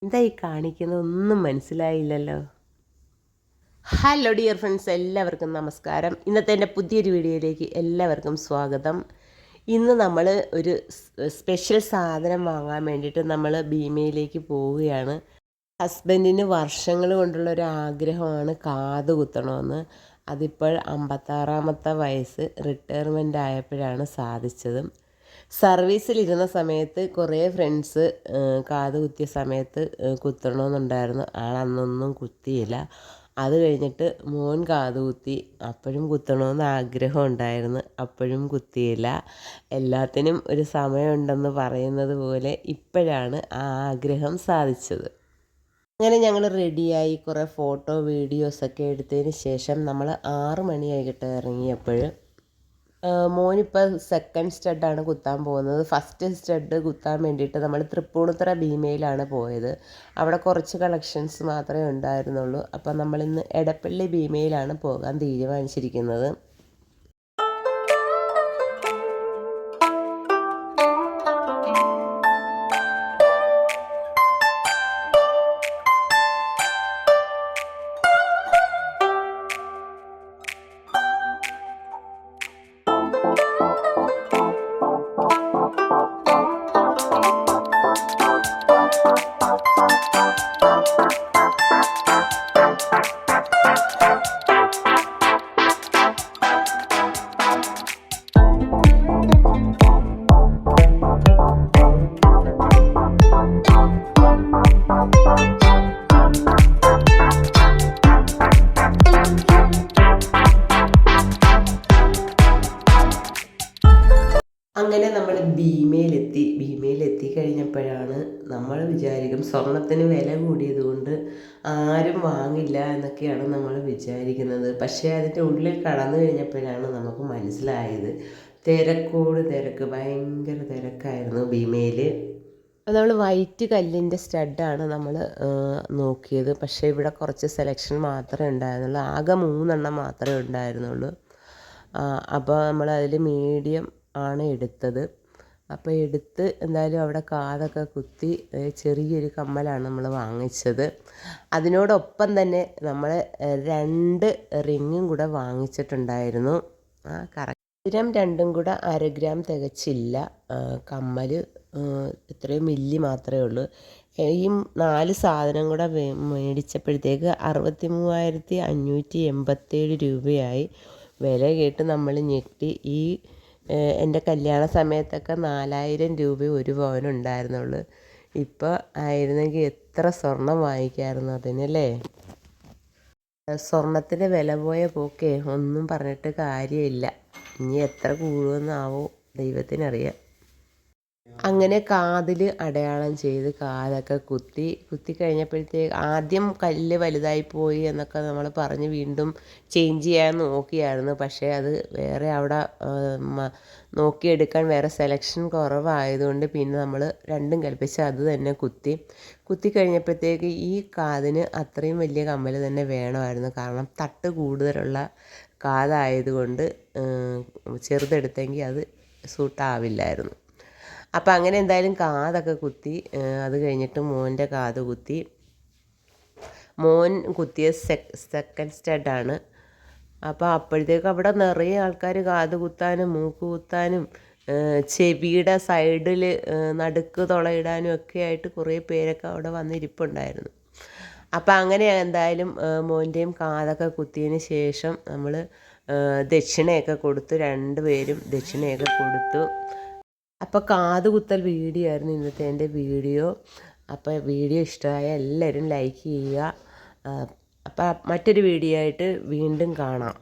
എന്താ ഈ കാണിക്കുന്നത് ഒന്നും മനസ്സിലായില്ലല്ലോ. ഹലോ ഡിയർ ഫ്രണ്ട്സ്, എല്ലാവർക്കും നമസ്കാരം. ഇന്നത്തെ എൻ്റെ പുതിയൊരു വീഡിയോയിലേക്ക് എല്ലാവർക്കും സ്വാഗതം. ഇന്ന് നമ്മൾ ഒരു സ്പെഷ്യൽ സാധനം വാങ്ങാൻ വേണ്ടിയിട്ട് നമ്മൾ ഭീമയിലേക്ക് പോവുകയാണ്. ഹസ്ബൻഡിന് വർഷങ്ങൾ കൊണ്ടുള്ള ഒരു ആഗ്രഹമാണ് കാത് കുത്തണമെന്ന്. അതിപ്പോൾ 56ാമത്തെ വയസ്സ് റിട്ടയർമെൻ്റ് ആയപ്പോഴാണ് സാധിച്ചത്. സർവീസിലിരുന്ന സമയത്ത് കുറേ ഫ്രണ്ട്സ് കാത് കുത്തിയ സമയത്ത് കുത്തണമെന്നുണ്ടായിരുന്നു. ആളന്നൊന്നും കുത്തിയില്ല. അത് കഴിഞ്ഞിട്ട് മോൻ കാത് കുത്തി, അപ്പോഴും കുത്തണമെന്ന് ആഗ്രഹം ഉണ്ടായിരുന്നു, അപ്പോഴും കുത്തിയില്ല. എല്ലാത്തിനും ഒരു സമയമുണ്ടെന്ന് പറയുന്നത് പോലെ ഇപ്പോഴാണ് ആ ആഗ്രഹം സാധിച്ചത്. അങ്ങനെ ഞങ്ങൾ റെഡിയായി കുറേ ഫോട്ടോ വീഡിയോസൊക്കെ എടുത്തതിന് ശേഷം നമ്മൾ 6 മണിയായിട്ട് ഇറങ്ങിയപ്പോൾ മോനിപ്പോൾ സെക്കൻഡ് സ്റ്റഡാണ് കുത്താൻ പോകുന്നത്. ഫസ്റ്റ് സ്റ്റഡ് കുത്താൻ വേണ്ടിയിട്ട് നമ്മൾ തൃപ്പൂണിത്തുറ ഭീമയിലാണ് പോയത്. അവിടെ കുറച്ച് കളക്ഷൻസ് മാത്രമേ ഉണ്ടായിരുന്നുള്ളൂ. അപ്പം നമ്മളിന്ന് എടപ്പള്ളി ഭീമയിലാണ് പോകാൻ തീരുമാനിച്ചിരിക്കുന്നത്. അങ്ങനെ നമ്മൾ ഭീമയിലെത്തി കഴിഞ്ഞപ്പോഴാണ് നമ്മൾ വിചാരിക്കും സ്വർണത്തിന് വില കൂടിയത് കൊണ്ട് ആരും വാങ്ങില്ല എന്നൊക്കെയാണ് നമ്മൾ വിചാരിക്കുന്നത്. പക്ഷേ അതിൻ്റെ ഉള്ളിൽ കടന്നു കഴിഞ്ഞപ്പോഴാണ് നമുക്ക് മനസ്സിലായത് തിരക്കോട് തിരക്ക്, ഭയങ്കര തിരക്കായിരുന്നു ഭീമയിൽ. നമ്മൾ വൈറ്റ് കല്ലിൻ്റെ സ്റ്റഡാണ് നമ്മൾ നോക്കിയത്. പക്ഷേ ഇവിടെ കുറച്ച് സെലക്ഷൻ മാത്രമേ ഉണ്ടായിരുന്നുള്ളൂ. ആകെ 3 എണ്ണം മാത്രമേ ഉണ്ടായിരുന്നുള്ളൂ. അപ്പോൾ നമ്മൾ അതിൽ മീഡിയം ആണ് എടുത്തത്. അപ്പോൾ എടുത്ത് എന്തായാലും അവിടെ കാതൊക്കെ കുത്തി ചെറിയൊരു കമ്മലാണ് നമ്മൾ വാങ്ങിച്ചത്. അതിനോടൊപ്പം തന്നെ നമ്മൾ 2 റിങ്ങും കൂടെ വാങ്ങിച്ചിട്ടുണ്ടായിരുന്നു. കറക്റ്റ് രണ്ടും കൂടെ 1/2 ഗ്രാം തികച്ചില്ല. കമ്മൽ ഇത്രയും മില്ലി മാത്രമേ ഉള്ളൂ. ഈ 4 സാധനം കൂടെ മേടിച്ചപ്പോഴത്തേക്ക് 63,587 രൂപയായി. വില കേട്ട് നമ്മൾ ഞെട്ടി. എൻ്റെ കല്യാണ സമയത്തൊക്കെ 4,000 രൂപ ഒരു പവനുണ്ടായിരുന്നുള്ളൂ. ഇപ്പോൾ ആയിരുന്നെങ്കിൽ എത്ര സ്വർണം വാങ്ങിക്കാമായിരുന്നു അതിനല്ലേ. സ്വർണത്തിൻ്റെ വില പോയ പോക്കേ ഒന്നും പറഞ്ഞിട്ട് കാര്യമില്ല. ഇനി എത്ര കൂടുമെന്നാവോ ദൈവത്തിനറിയാം. അങ്ങനെ കാതിൽ അടയാളം ചെയ്ത് കാതൊക്കെ കുത്തി കഴിഞ്ഞപ്പോഴത്തേക്ക് ആദ്യം കല്ല് വലുതായി പോയി എന്നൊക്കെ നമ്മൾ പറഞ്ഞ് വീണ്ടും ചേഞ്ച് ചെയ്യാൻ നോക്കിയായിരുന്നു. പക്ഷേ അത് വേറെ അവിടെ നോക്കിയെടുക്കാൻ വേറെ സെലക്ഷൻ കുറവായതുകൊണ്ട് പിന്നെ നമ്മൾ രണ്ടും കൽപ്പിച്ച് അത് തന്നെ കുത്തി കഴിഞ്ഞപ്പോഴത്തേക്ക് ഈ കാതിന് അത്രയും വലിയ കമ്മൽ തന്നെ വേണമായിരുന്നു. കാരണം തട്ട് കൂടുതലുള്ള കാതായതുകൊണ്ട് ചെറുതെടുത്തെങ്കിൽ അത് സൂട്ടാവില്ലായിരുന്നു. അപ്പോൾ അങ്ങനെ എന്തായാലും കാതൊക്കെ കുത്തി. അത് കഴിഞ്ഞിട്ട് മോൻ്റെ കാത് കുത്തി. മോൻ കുത്തിയ സെക്കൻഡ് സ്റ്റഡാണ്. അപ്പോൾ അപ്പോഴത്തേക്ക് അവിടെ നിറയെ ആൾക്കാർ കാത് കുത്താനും മൂക്ക് കുത്താനും ചെവിയുടെ സൈഡിൽ നടുക്ക് തുളയിടാനും ഒക്കെ ആയിട്ട് കുറേ പേരൊക്കെ അവിടെ വന്നിരിപ്പുണ്ടായിരുന്നു. അപ്പോൾ അങ്ങനെ എന്തായാലും മോൻ്റെയും കാതൊക്കെ കുത്തിയതിന് ശേഷം നമ്മൾ ദക്ഷിണയൊക്കെ കൊടുത്തു. 2 പേരും ദക്ഷിണയൊക്കെ കൊടുത്തു. അപ്പോൾ കാത് കുത്തൽ വീഡിയോ ആയിരുന്നു ഇന്നത്തെ എൻ്റെ വീഡിയോ. അപ്പോൾ വീഡിയോ ഇഷ്ടമായ എല്ലാവരും ലൈക്ക് ചെയ്യുക. അപ്പോൾ മറ്റൊരു വീഡിയോ ആയിട്ട് വീണ്ടും കാണാം.